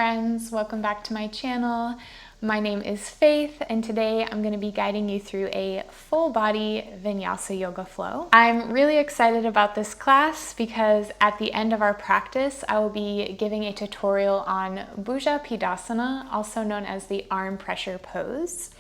friends, welcome back to my channel. My name is Faith and today I'm going to be guiding you through a full body Vinyasa yoga flow. I'm really excited about this class because at the end of our practice I will be giving a tutorial on Bhujapidasana, also known as the arm pressure pose.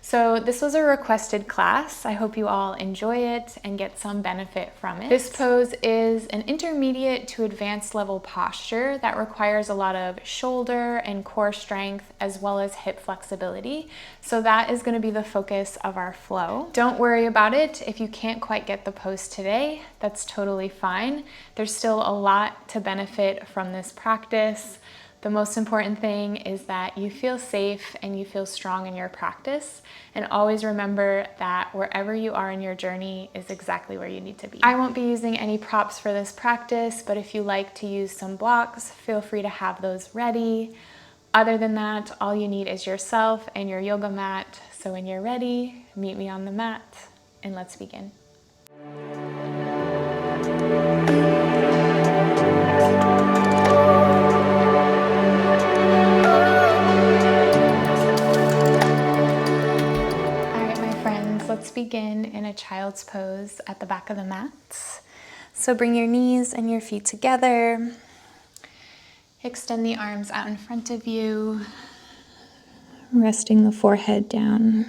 So this was a requested class. I hope you all enjoy it and get some benefit from it. This pose is an intermediate to advanced level posture that requires a lot of shoulder and core strength as well as hip flexibility. So that is going to be the focus of our flow. Don't worry about it if you can't quite get the pose today. That's totally fine. There's still a lot to benefit from this practice. The most important thing is that you feel safe and you feel strong in your practice. And always remember that wherever you are in your journey is exactly where you need to be. I won't be using any props for this practice, but if you like to use some blocks, feel free to have those ready. Other than that, all you need is yourself and your yoga mat. So when you're ready, meet me on the mat and let's begin. Let's begin in a child's pose at the back of the mat. So bring your knees and your feet together. Extend the arms out in front of you, resting the forehead down.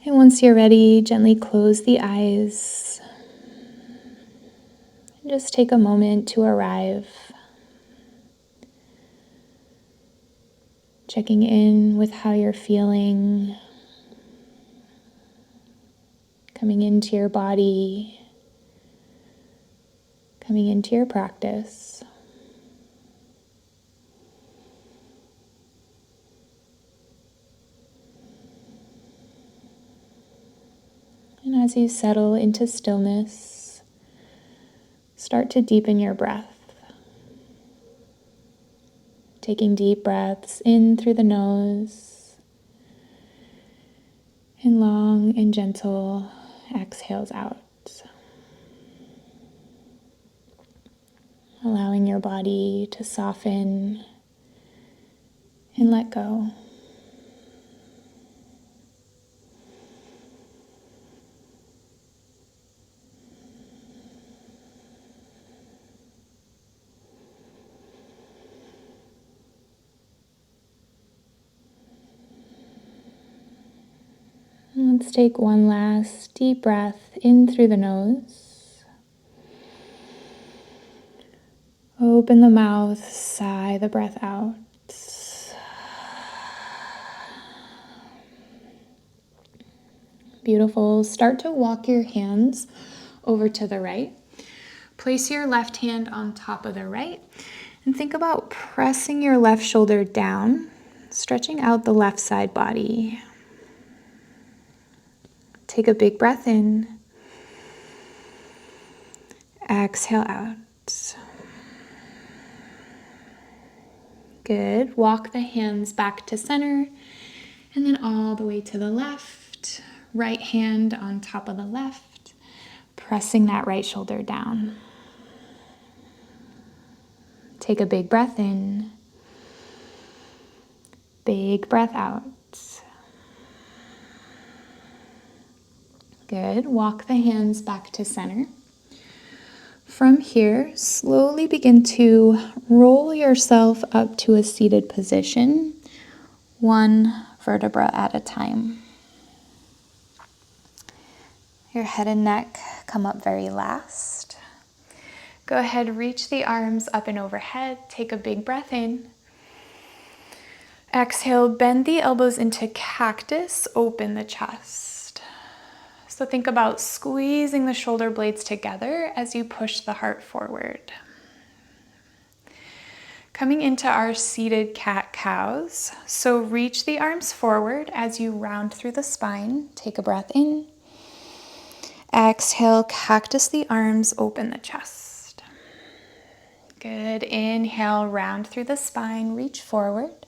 And once you're ready, gently close the eyes. And just take a moment to arrive. Checking in with how you're feeling, coming into your body, coming into your practice. And as you settle into stillness, start to deepen your breath. Taking deep breaths in through the nose and long and gentle exhales out. Allowing your body to soften and let go. Let's take one last deep breath in through the nose. Open the mouth, sigh the breath out. Beautiful. Start to walk your hands over to the right. Place your left hand on top of the right and think about pressing your left shoulder down, stretching out the left side body. Take a big breath in. Exhale out. Good. Walk the hands back to center and then all the way to the left. Right hand on top of the left, pressing that right shoulder down. Take a big breath in. Big breath out. Good. Walk the hands back to center. From here, slowly begin to roll yourself up to a seated position, one vertebra at a time. Your head and neck come up very last. Go ahead, reach the arms up and overhead. Take a big breath in. Exhale, bend the elbows into cactus, open the chest. So think about squeezing the shoulder blades together as you push the heart forward. Coming into our seated cat-cows. So reach the arms forward as you round through the spine. Take a breath in. Exhale, cactus the arms, open the chest. Good. Inhale, round through the spine, reach forward.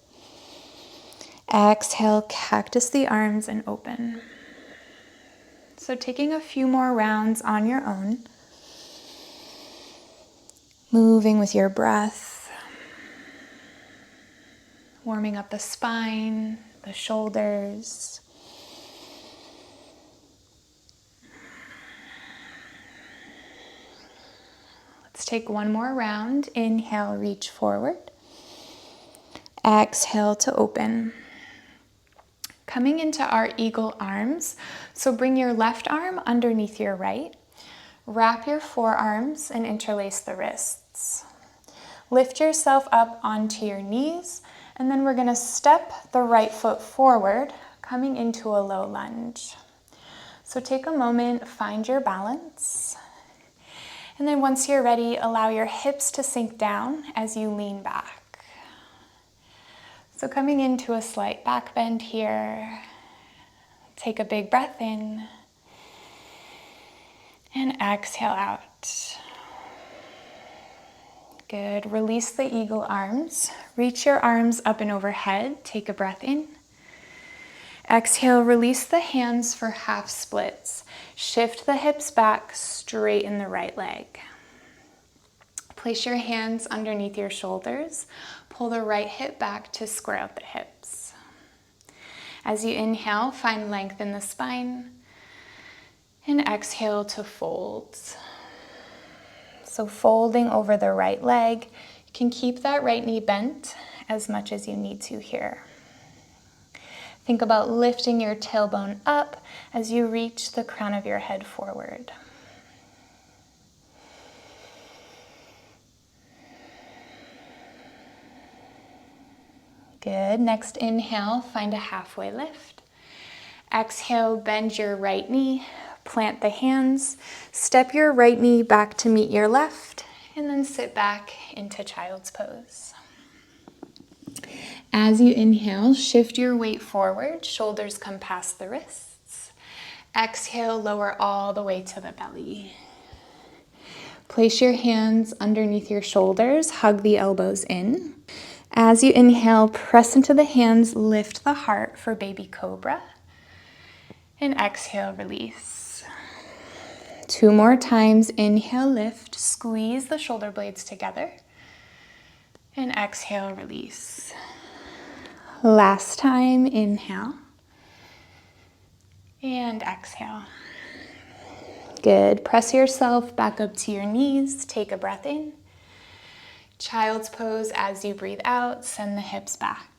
Exhale, cactus the arms and open. So taking a few more rounds on your own. Moving with your breath, warming up the spine, the shoulders. Let's take one more round. Inhale, reach forward. Exhale to open. Coming into our eagle arms, so bring your left arm underneath your right. Wrap your forearms and interlace the wrists. Lift yourself up onto your knees, and then we're going to step the right foot forward, coming into a low lunge. So take a moment, find your balance. And then once you're ready, allow your hips to sink down as you lean back. So coming into a slight back bend here. Take a big breath in. And exhale out. Good. Release the eagle arms. Reach your arms up and overhead. Take a breath in. Exhale, release the hands for half splits. Shift the hips back, straighten the right leg. Place your hands underneath your shoulders. Pull the right hip back to square out the hips. As you inhale, find length in the spine. And exhale to fold. So folding over the right leg. You can keep that right knee bent as much as you need to here. Think about lifting your tailbone up as you reach the crown of your head forward. Good. Next inhale, find a halfway lift. Exhale, bend your right knee, plant the hands, step your right knee back to meet your left, and then sit back into child's pose. As you inhale, shift your weight forward, shoulders come past the wrists. Exhale, lower all the way to the belly. Place your hands underneath your shoulders, hug the elbows in. As you inhale, press into the hands, lift the heart for baby cobra. And exhale, release. 2 more times, inhale, lift, squeeze the shoulder blades together. And exhale, release. Last time, inhale. And exhale. Good. Press yourself back up to your knees. Take a breath in. Child's pose as you breathe out. Send the hips back.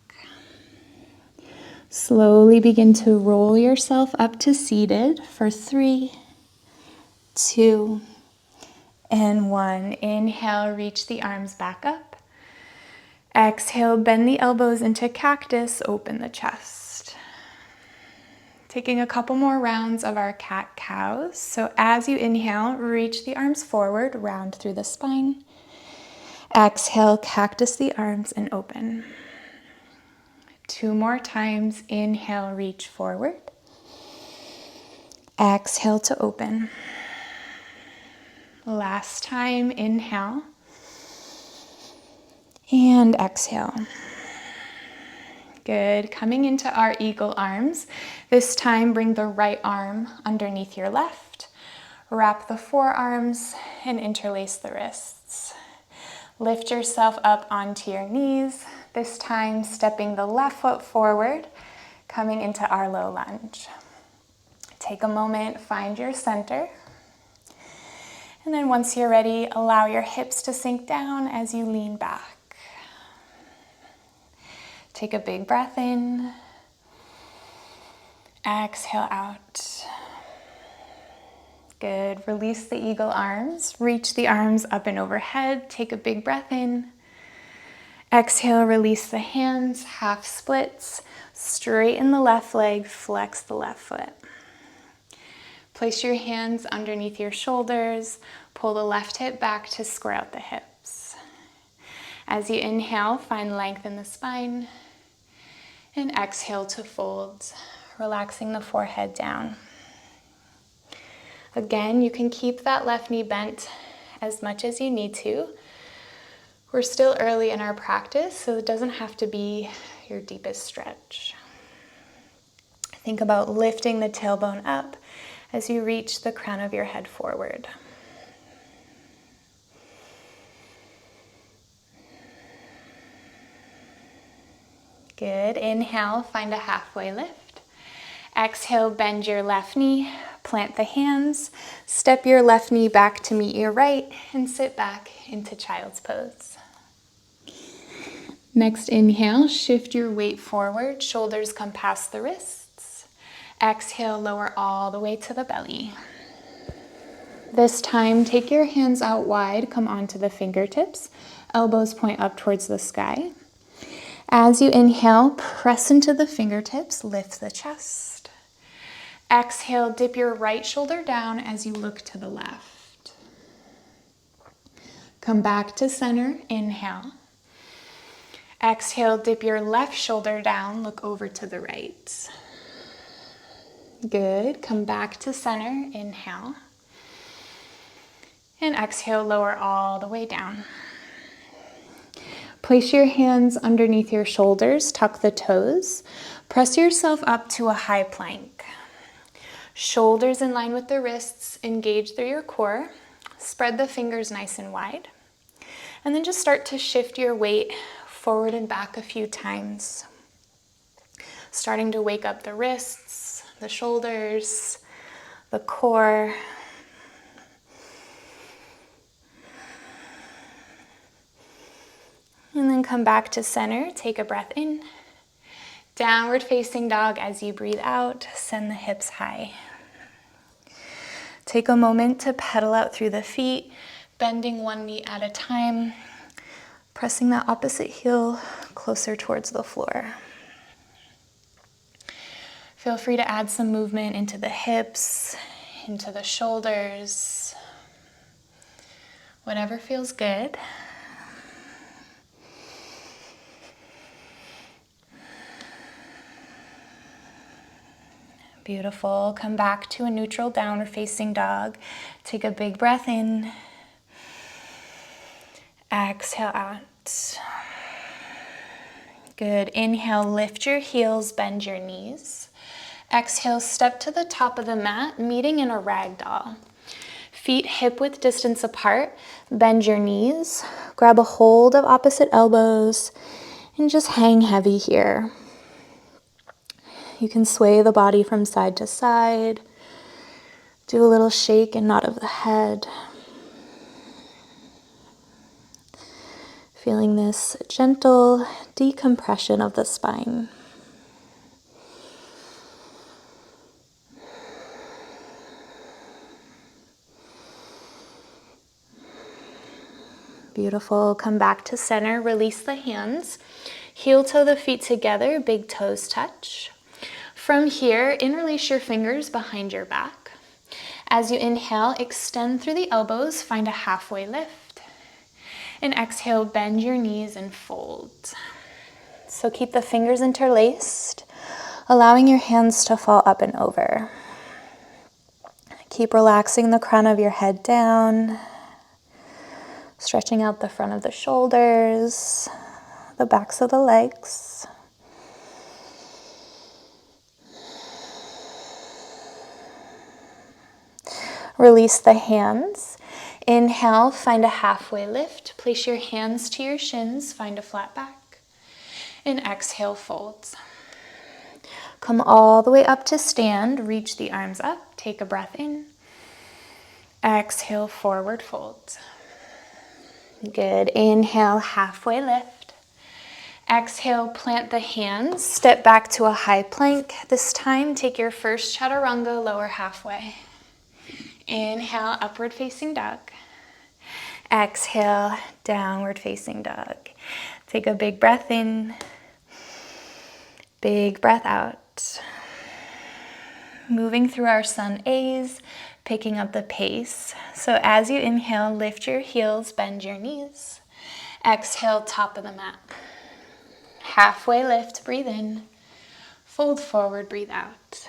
Slowly begin to roll yourself up to seated for 3, 2, and 1. Inhale, reach the arms back up. Exhale, bend the elbows into cactus, open the chest. Taking a couple more rounds of our cat-cows. So as you inhale, reach the arms forward, round through the spine. Exhale, cactus the arms and open. 2 more times. Inhale, reach forward. Exhale to open. Last time, inhale. And exhale. Good. Coming into our eagle arms. This time, bring the right arm underneath your left. Wrap the forearms and interlace the wrists. Lift yourself up onto your knees. This time, stepping the left foot forward, coming into our low lunge. Take a moment, find your center. And then once you're ready, allow your hips to sink down as you lean back. Take a big breath in. Exhale out. Good. Release the eagle arms. Reach the arms up and overhead. Take a big breath in. Exhale, release the hands, half splits. Straighten the left leg, flex the left foot. Place your hands underneath your shoulders. Pull the left hip back to square out the hips. As you inhale, find length in the spine. And exhale to fold, relaxing the forehead down. Again, you can keep that left knee bent as much as you need to. We're still early in our practice, so it doesn't have to be your deepest stretch. Think about lifting the tailbone up as you reach the crown of your head forward. Good. Inhale, find a halfway lift. Exhale, bend your left knee, plant the hands, step your left knee back to meet your right, and sit back into child's pose. Next inhale, shift your weight forward, shoulders come past the wrists. Exhale, lower all the way to the belly. This time, take your hands out wide, come onto the fingertips, elbows point up towards the sky. As you inhale, press into the fingertips, lift the chest. Exhale, dip your right shoulder down as you look to the left. Come back to center, inhale. Exhale, dip your left shoulder down, look over to the right. Good, come back to center, inhale. And exhale, lower all the way down. Place your hands underneath your shoulders, tuck the toes. Press yourself up to a high plank. Shoulders in line with the wrists, engage through your core. Spread the fingers nice and wide. And then just start to shift your weight forward and back a few times. Starting to wake up the wrists, the shoulders, the core. And then come back to center, take a breath in. Downward facing dog as you breathe out, send the hips high. Take a moment to pedal out through the feet, bending one knee at a time, pressing that opposite heel closer towards the floor. Feel free to add some movement into the hips, into the shoulders, whatever feels good. Beautiful. Come back to a neutral downward facing dog. Take a big breath in. Exhale out. Good. Inhale, lift your heels, bend your knees. Exhale, step to the top of the mat, meeting in a ragdoll. Feet hip-width distance apart. Bend your knees. Grab a hold of opposite elbows and just hang heavy here. You can sway the body from side to side. Do a little shake and nod of the head. Feeling this gentle decompression of the spine. Beautiful. Come back to center. Release the hands. Heel toe the feet together. Big toes touch. From here, interlace your fingers behind your back. As you inhale, extend through the elbows, find a halfway lift. And exhale, bend your knees and fold. So keep the fingers interlaced, allowing your hands to fall up and over. Keep relaxing the crown of your head down, stretching out the front of the shoulders, the backs of the legs. Release the hands. Inhale, find a halfway lift. Place your hands to your shins, find a flat back. And exhale, fold. Come all the way up to stand. Reach the arms up. Take a breath in. Exhale, forward fold. Good. Inhale, halfway lift. Exhale, plant the hands. Step back to a high plank. This time, take your first chaturanga, lower halfway. Inhale, upward facing dog. Exhale, downward facing dog. Take a big breath in. Big breath out. Moving through our sun A's, picking up the pace. So as you inhale, lift your heels, bend your knees. Exhale, top of the mat. Halfway lift, breathe in. Fold forward, breathe out.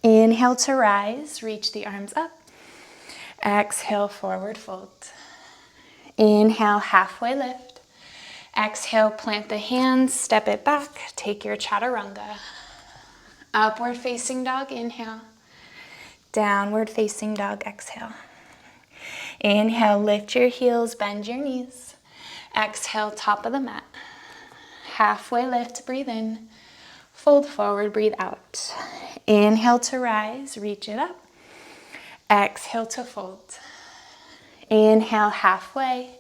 Inhale to rise, reach the arms up. Exhale, forward fold. Inhale, halfway lift. Exhale, plant the hands, step it back, take your chaturanga. Upward facing dog, inhale. Downward facing dog, exhale. Inhale, lift your heels, bend your knees. Exhale, top of the mat. halfway lift, breathe in. Fold forward, breathe out. Inhale to rise, reach it up. Exhale to fold. Inhale halfway.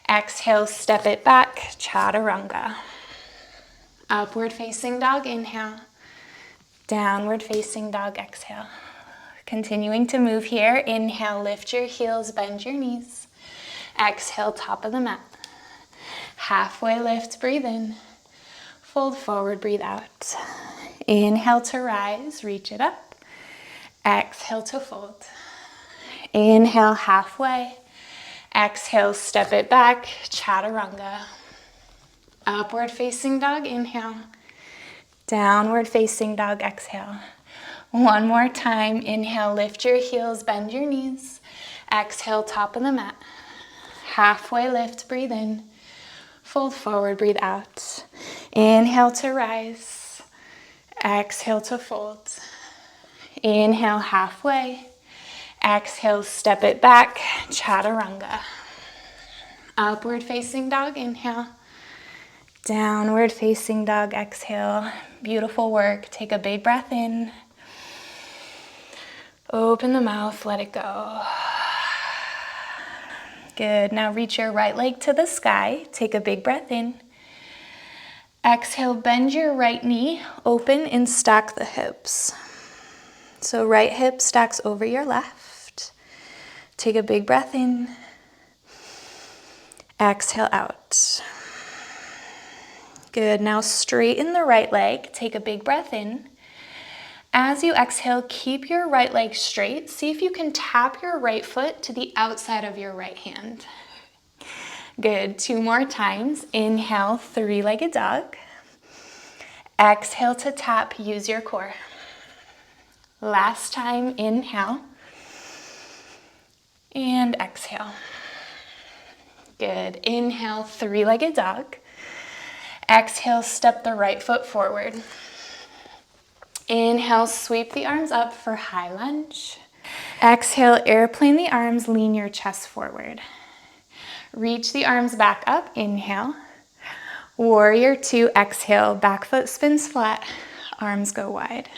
Exhale, step it back, chaturanga. Upward facing dog, inhale. Downward facing dog, exhale. Continuing to move here. Inhale, lift your heels, bend your knees. Exhale, top of the mat. Halfway lift, breathe in. Fold forward, breathe out. Inhale to rise, reach it up. Exhale to fold. Inhale halfway. Exhale, step it back, chaturanga. Upward facing dog, inhale. Downward facing dog, exhale. One more time. Inhale, lift your heels, bend your knees. Exhale, top of the mat. Halfway lift, breathe in. Fold forward, breathe out. Inhale to rise. Exhale to fold. Inhale halfway. Exhale, step it back, chaturanga. Upward facing dog, inhale. Downward facing dog, exhale. Beautiful work. Take a big breath in. Open the mouth, let it go. Good. Now reach your right leg to the sky. Take a big breath in. Exhale, bend your right knee, open and stack the hips. So right hip stacks over your left. Take a big breath in. Exhale out. Good. Now straighten the right leg. Take a big breath in. As you exhale, keep your right leg straight. See if you can tap your right foot to the outside of your right hand. Good. 2 more times. Inhale, three-legged dog. Exhale to tap. Use your core. Last time. Inhale. And exhale. Good. Inhale, three-legged dog. Exhale, step the right foot forward. Inhale, sweep the arms up for high lunge. Exhale, airplane the arms, lean your chest forward. Reach the arms back up, inhale. Warrior 2, exhale, back foot spins flat, arms go wide.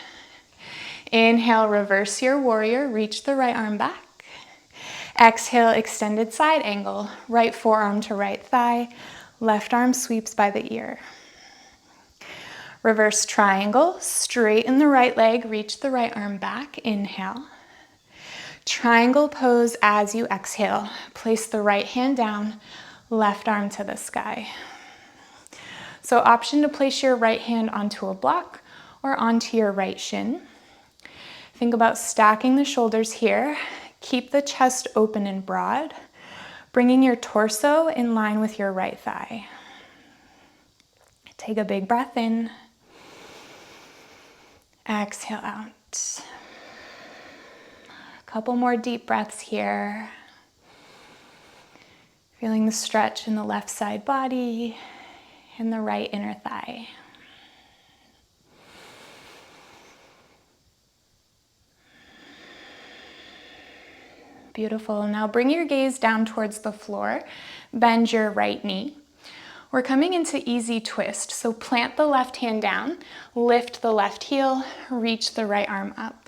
Inhale, reverse your warrior, reach the right arm back. Exhale, extended side angle, right forearm to right thigh, left arm sweeps by the ear. Reverse triangle, straighten the right leg, reach the right arm back, inhale. Triangle pose as you exhale. Place the right hand down, left arm to the sky. So option to place your right hand onto a block or onto your right shin. Think about stacking the shoulders here. Keep the chest open and broad, bringing your torso in line with your right thigh. Take a big breath in. Exhale out. A couple more deep breaths here. Feeling the stretch in the left side body and the right inner thigh. Beautiful. Now bring your gaze down towards the floor. Bend your right knee. We're coming into easy twist. So plant the left hand down, lift the left heel, reach the right arm up.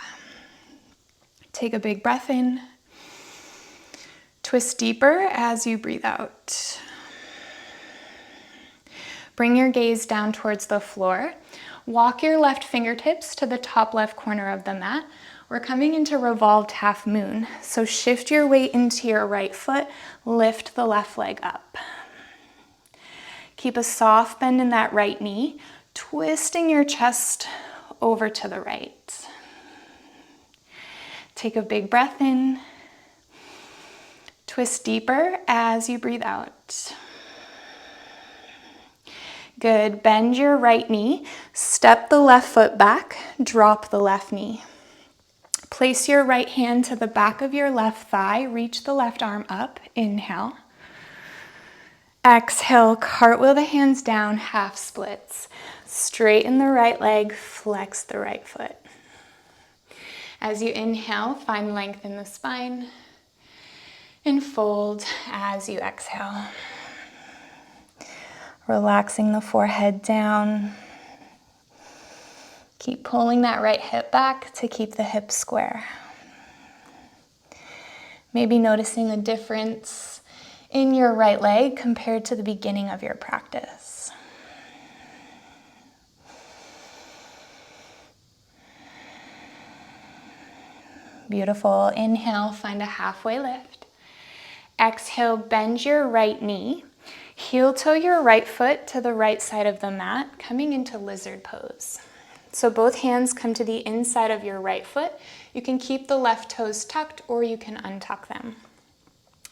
Take a big breath in. Twist deeper as you breathe out. Bring your gaze down towards the floor. Walk your left fingertips to the top left corner of the mat. We're coming into revolved half moon. So shift your weight into your right foot, lift the left leg up. Keep a soft bend in that right knee, twisting your chest over to the right. Take a big breath in. Twist deeper as you breathe out. Good. Bend your right knee, step the left foot back, drop the left knee. Place your right hand to the back of your left thigh, reach the left arm up, inhale. Exhale, cartwheel the hands down, half splits. Straighten the right leg, flex the right foot. As you inhale, find length in the spine and fold as you exhale. Relaxing the forehead down. Keep pulling that right hip back to keep the hips square. Maybe noticing a difference in your right leg compared to the beginning of your practice. Beautiful. Inhale, find a halfway lift. Exhale, bend your right knee. Heel toe your right foot to the right side of the mat, coming into lizard pose. So both hands come to the inside of your right foot. You can keep the left toes tucked or you can untuck them.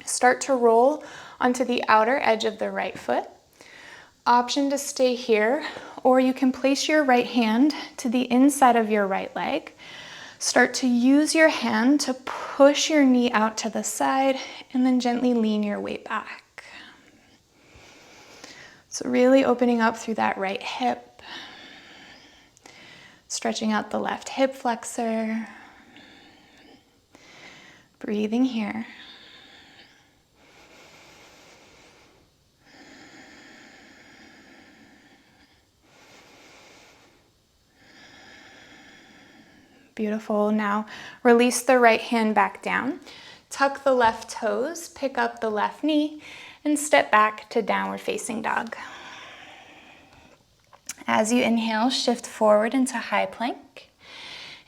Start to roll onto the outer edge of the right foot. Option to stay here, or you can place your right hand to the inside of your right leg. Start to use your hand to push your knee out to the side and then gently lean your weight back. So really opening up through that right hip. Stretching out the left hip flexor. Breathing here. Beautiful. Now release the right hand back down. Tuck the left toes, pick up the left knee, and step back to downward facing dog. As you inhale, shift forward into high plank,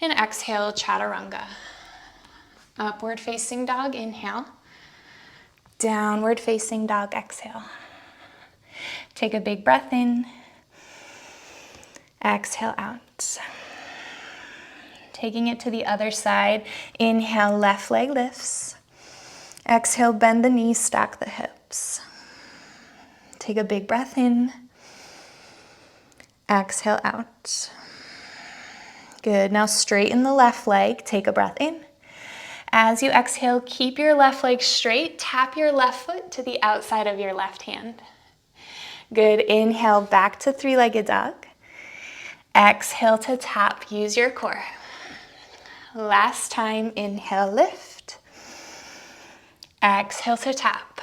and exhale, chaturanga. Upward facing dog, inhale. Downward facing dog, exhale. Take a big breath in. Exhale out. Taking it to the other side, inhale, left leg lifts. Exhale, bend the knees, stack the hips. Take a big breath in. Exhale out. Good. Now straighten the left leg. Take a breath in. As you exhale, keep your left leg straight. Tap your left foot to the outside of your left hand. Good. Inhale, back to three-legged dog. Exhale to tap. Use your core. Last time, inhale, lift. Exhale to tap.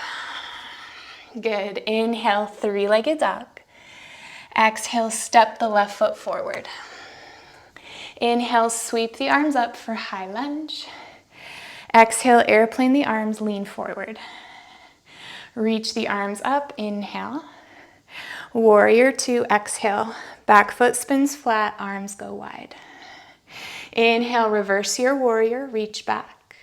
Good. Inhale, three-legged dog. Exhale, step the left foot forward. Inhale, sweep the arms up for high lunge. Exhale, airplane the arms, lean forward. Reach the arms up, inhale. Warrior two, exhale. Back foot spins flat, arms go wide. Inhale, reverse your warrior, reach back.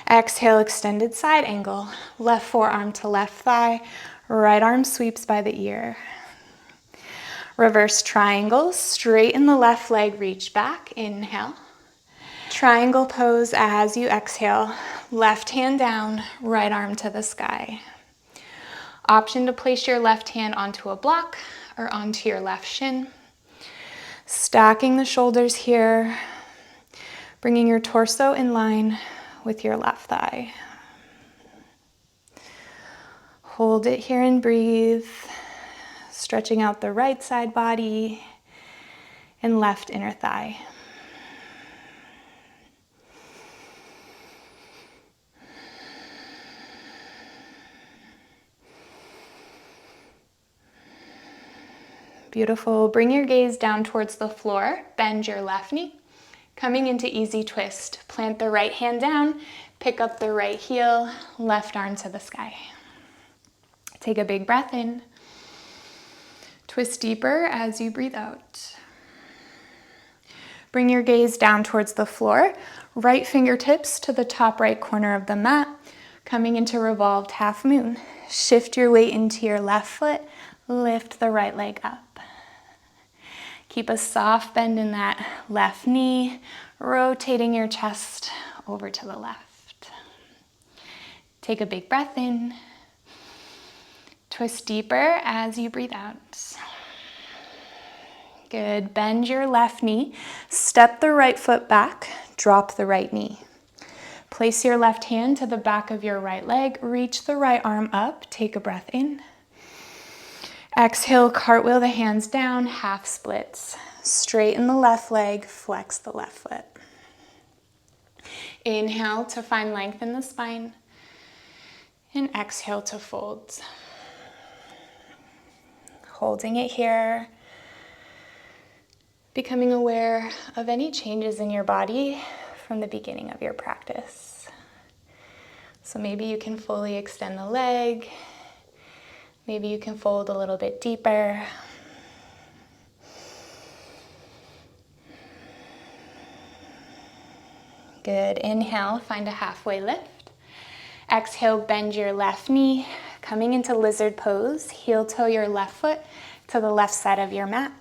Exhale, extended side angle. Left forearm to left thigh, right arm sweeps by the ear. Reverse triangle, straighten the left leg, reach back, inhale. Triangle pose as you exhale, left hand down, right arm to the sky. Option to place your left hand onto a block or onto your left shin. Stacking the shoulders here, bringing your torso in line with your left thigh. Hold it here and breathe, stretching out the right side body and left inner thigh. Beautiful. Bring your gaze down towards the floor. Bend your left knee. Coming into easy twist. Plant the right hand down. Pick up the right heel. Left arm to the sky. Take a big breath in. Twist deeper as you breathe out. Bring your gaze down towards the floor. Right fingertips to the top right corner of the mat. Coming into revolved half moon. Shift your weight into your left foot. Lift the right leg up. Keep a soft bend in that left knee, rotating your chest over to the left. Take a big breath in. Twist deeper as you breathe out. Good. Bend your left knee. Step the right foot back. Drop the right knee. Place your left hand to the back of your right leg. Reach the right arm up. Take a breath in. Exhale, cartwheel the hands down, half splits. Straighten the left leg, flex the left foot. Inhale to find length in the spine. And exhale to fold. Holding it here. Becoming aware of any changes in your body from the beginning of your practice. So maybe you can fully extend the leg. Maybe you can fold a little bit deeper. Good. Inhale, find a halfway lift. Exhale, bend your left knee, coming into lizard pose. Heel toe your left foot to the left side of your mat.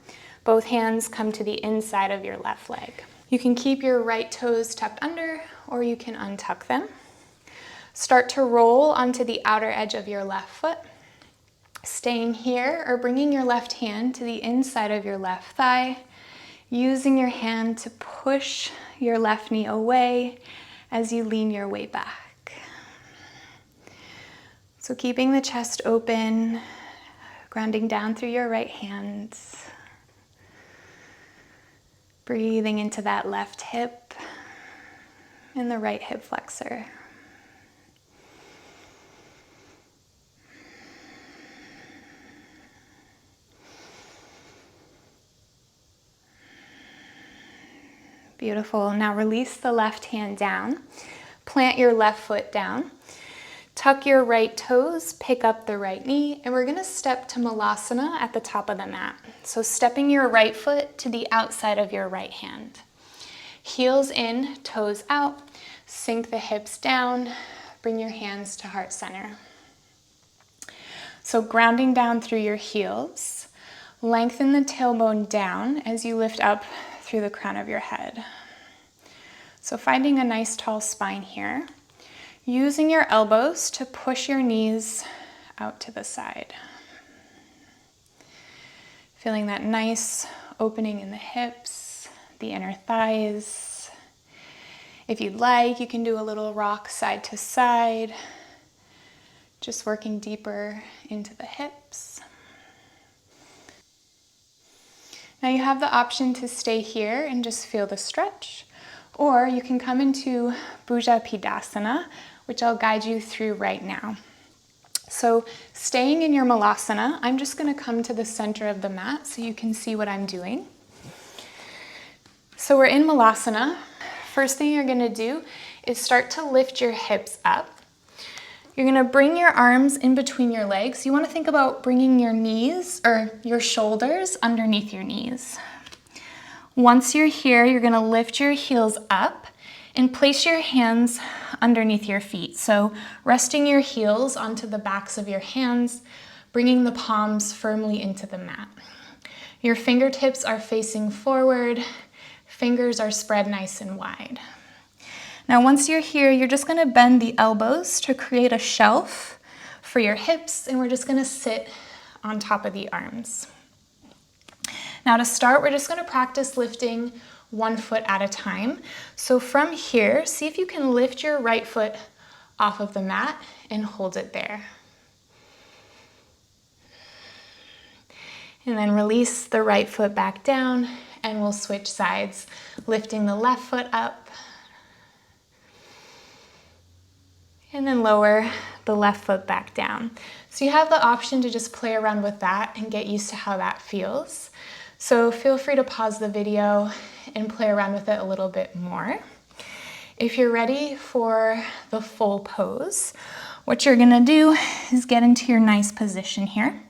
Both hands come to the inside of your left leg. You can keep your right toes tucked under, or you can untuck them. Start to roll onto the outer edge of your left foot. Staying here or bringing your left hand to the inside of your left thigh, using your hand to push your left knee away as you lean your way back. So keeping the chest open, grounding down through your right hands. Breathing into that left hip and the right hip flexor. Beautiful. Now release the left hand down. Plant your left foot down. Tuck your right toes, pick up the right knee, and we're going to step to Malasana at the top of the mat. So stepping your right foot to the outside of your right hand. Heels in, toes out, sink the hips down, bring your hands to heart center. So grounding down through your heels, lengthen the tailbone down as you lift up through the crown of your head. So finding a nice tall spine here. Using your elbows to push your knees out to the side. Feeling that nice opening in the hips, the inner thighs. If you'd like, you can do a little rock side to side, just working deeper into the hips. Now you have the option to stay here and just feel the stretch, or you can come into Bhujapidasana, which I'll guide you through right now. So staying in your Malasana, I'm just going to come to the center of the mat so you can see what I'm doing. So we're in Malasana. First thing you're going to do is start to lift your hips up. You're going to bring your arms in between your legs. You want to think about bringing your knees or your shoulders underneath your knees. Once you're here, you're going to lift your heels up and place your hands underneath your feet. So resting your heels onto the backs of your hands, bringing the palms firmly into the mat. Your fingertips are facing forward, fingers are spread nice and wide. Now once you're here, you're just going to bend the elbows to create a shelf for your hips, and we're just going to sit on top of the arms. Now to start, we're just going to practice lifting one foot at a time. So from here, see if you can lift your right foot off of the mat and hold it there. And then release the right foot back down, and we'll switch sides, lifting the left foot up, and then lower the left foot back down. So you have the option to just play around with that and get used to how that feels. So feel free to pause the video and play around with it a little bit more. If you're ready for the full pose, what you're gonna do is get into your nice position here.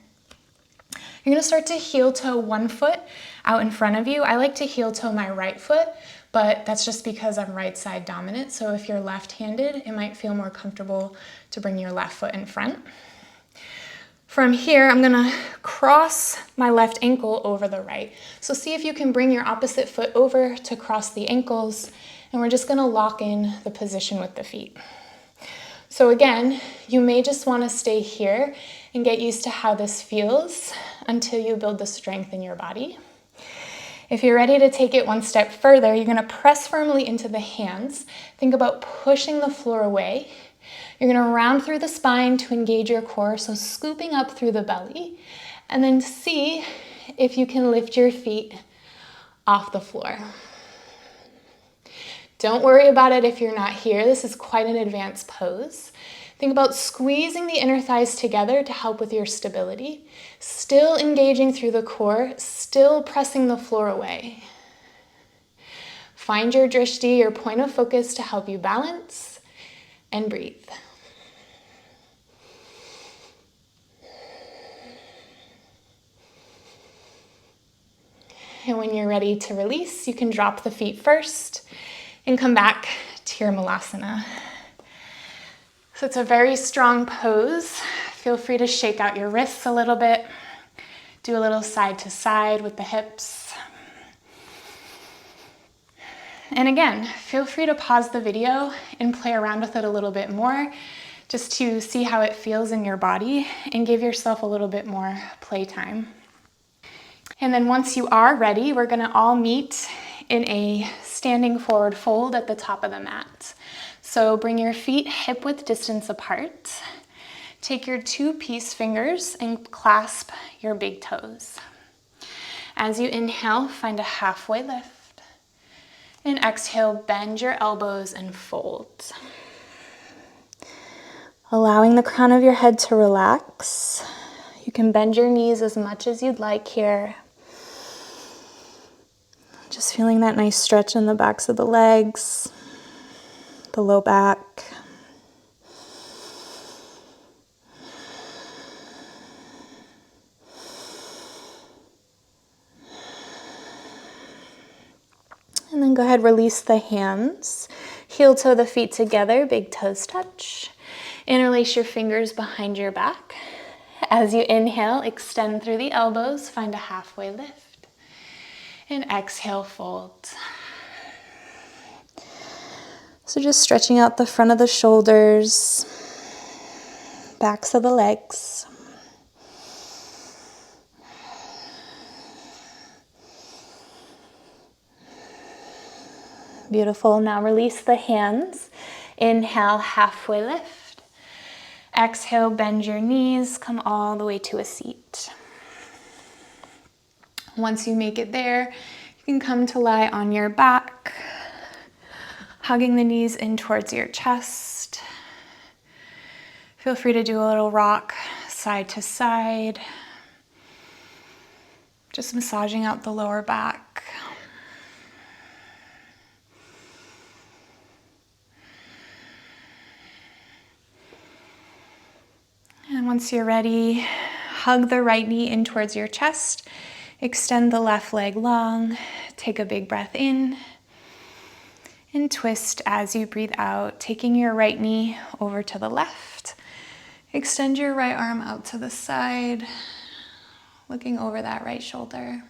You're gonna start to heel toe one foot out in front of you. I like to heel toe my right foot, but that's just because I'm right side dominant. So if you're left-handed, it might feel more comfortable to bring your left foot in front. From here, I'm gonna cross my left ankle over the right. So see if you can bring your opposite foot over to cross the ankles, and we're just gonna lock in the position with the feet. So again, you may just wanna stay here and get used to how this feels until you build the strength in your body. If you're ready to take it one step further, you're gonna press firmly into the hands. Think about pushing the floor away. You're gonna round through the spine to engage your core, so scooping up through the belly, and then see if you can lift your feet off the floor. Don't worry about it if you're not here. This is quite an advanced pose. Think about squeezing the inner thighs together to help with your stability. Still engaging through the core, still pressing the floor away. Find your drishti, your point of focus, to help you balance and breathe. And when you're ready to release, you can drop the feet first and come back to your malasana. So it's a very strong pose. Feel free to shake out your wrists a little bit. Do a little side to side with the hips. And again, feel free to pause the video and play around with it a little bit more, just to see how it feels in your body and give yourself a little bit more playtime. And then once you are ready, we're gonna all meet in a standing forward fold at the top of the mat. So bring your feet hip-width distance apart. Take your 2 peace fingers and clasp your big toes. As you inhale, find a halfway lift. And exhale, bend your elbows and fold. Allowing the crown of your head to relax. You can bend your knees as much as you'd like here. Just feeling that nice stretch in the backs of the legs, the low back. And then go ahead, release the hands. Heel toe the feet together, big toes touch. Interlace your fingers behind your back. As you inhale, extend through the elbows, find a halfway lift. And exhale, fold. So just stretching out the front of the shoulders, backs of the legs. Beautiful. Now release the hands. Inhale, halfway lift. Exhale, bend your knees, come all the way to a seat. Once you make it there, you can come to lie on your back, hugging the knees in towards your chest. Feel free to do a little rock side to side, just massaging out the lower back. And once you're ready, hug the right knee in towards your chest. Extend the left leg long. Take a big breath in. And twist as you breathe out, taking your right knee over to the left. Extend your right arm out to the side, looking over that right shoulder.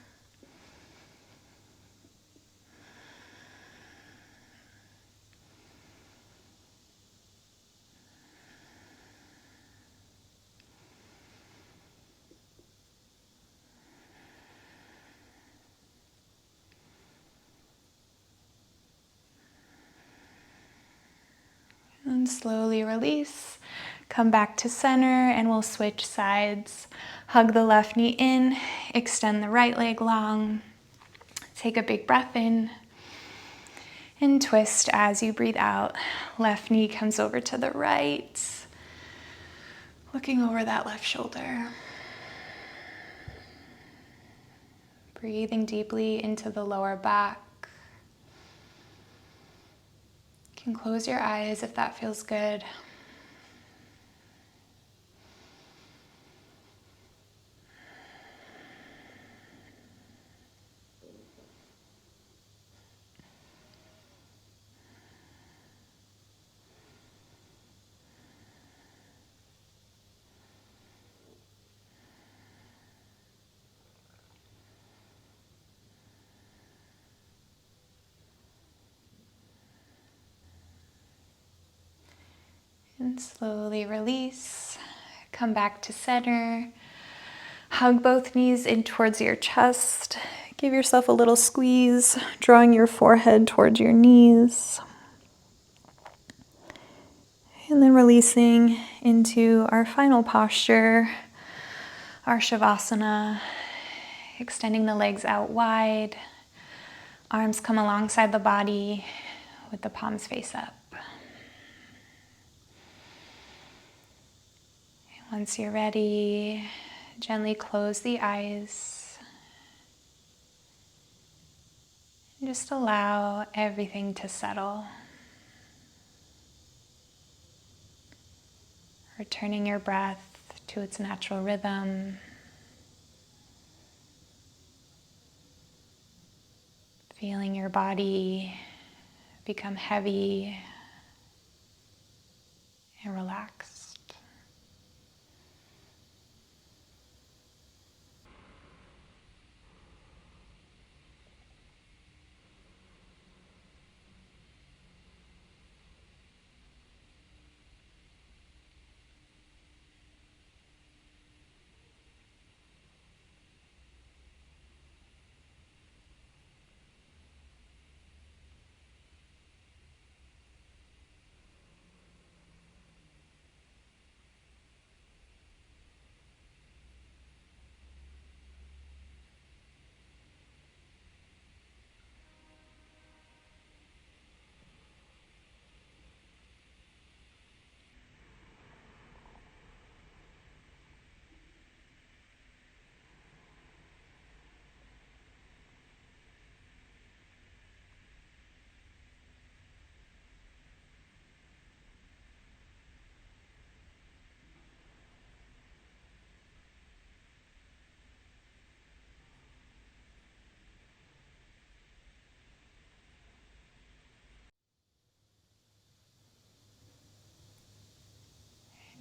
And slowly release, come back to center, and we'll switch sides. Hug the left knee in, extend the right leg long. Take a big breath in, and twist as you breathe out. Left knee comes over to the right, looking over that left shoulder. Breathing deeply into the lower back. You can close your eyes if that feels good. And slowly release, come back to center. Hug both knees in towards your chest. Give yourself a little squeeze, drawing your forehead towards your knees. And then releasing into our final posture, our Savasana. Extending the legs out wide. Arms come alongside the body with the palms face up. Once you're ready, gently close the eyes and just allow everything to settle. Returning your breath to its natural rhythm. Feeling your body become heavy and relaxed.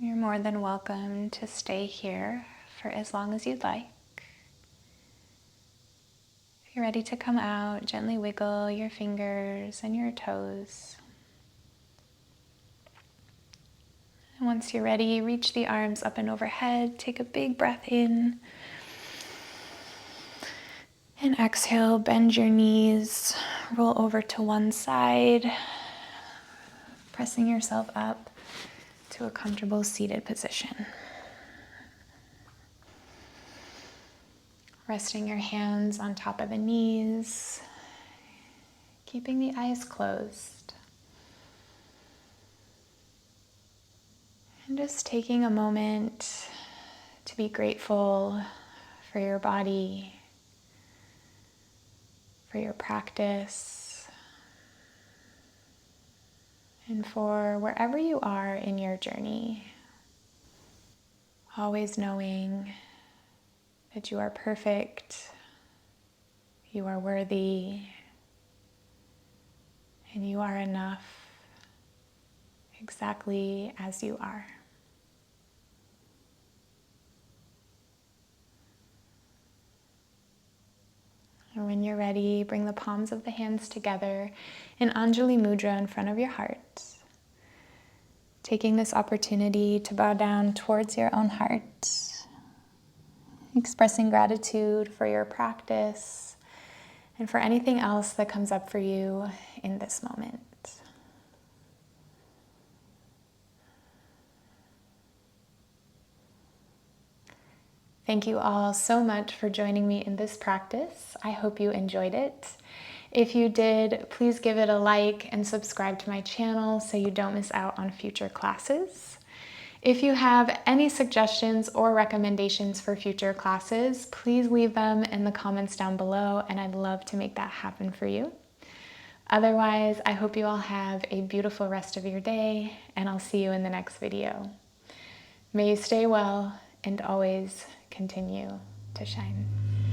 You're more than welcome to stay here for as long as you'd like. If you're ready to come out, gently wiggle your fingers and your toes. And once you're ready, reach the arms up and overhead. Take a big breath in. And exhale, bend your knees, roll over to one side, pressing yourself up to a comfortable seated position. Resting your hands on top of the knees, keeping the eyes closed. And just taking a moment to be grateful for your body, for your practice, and for wherever you are in your journey. Always knowing that you are perfect, you are worthy, and you are enough exactly as you are. And when you're ready, bring the palms of the hands together in Anjali Mudra in front of your heart. Taking this opportunity to bow down towards your own heart, expressing gratitude for your practice and for anything else that comes up for you in this moment. Thank you all so much for joining me in this practice. I hope you enjoyed it. If you did, please give it a like and subscribe to my channel so you don't miss out on future classes. If you have any suggestions or recommendations for future classes, please leave them in the comments down below, and I'd love to make that happen for you. Otherwise, I hope you all have a beautiful rest of your day, and I'll see you in the next video. May you stay well and always continue to shine.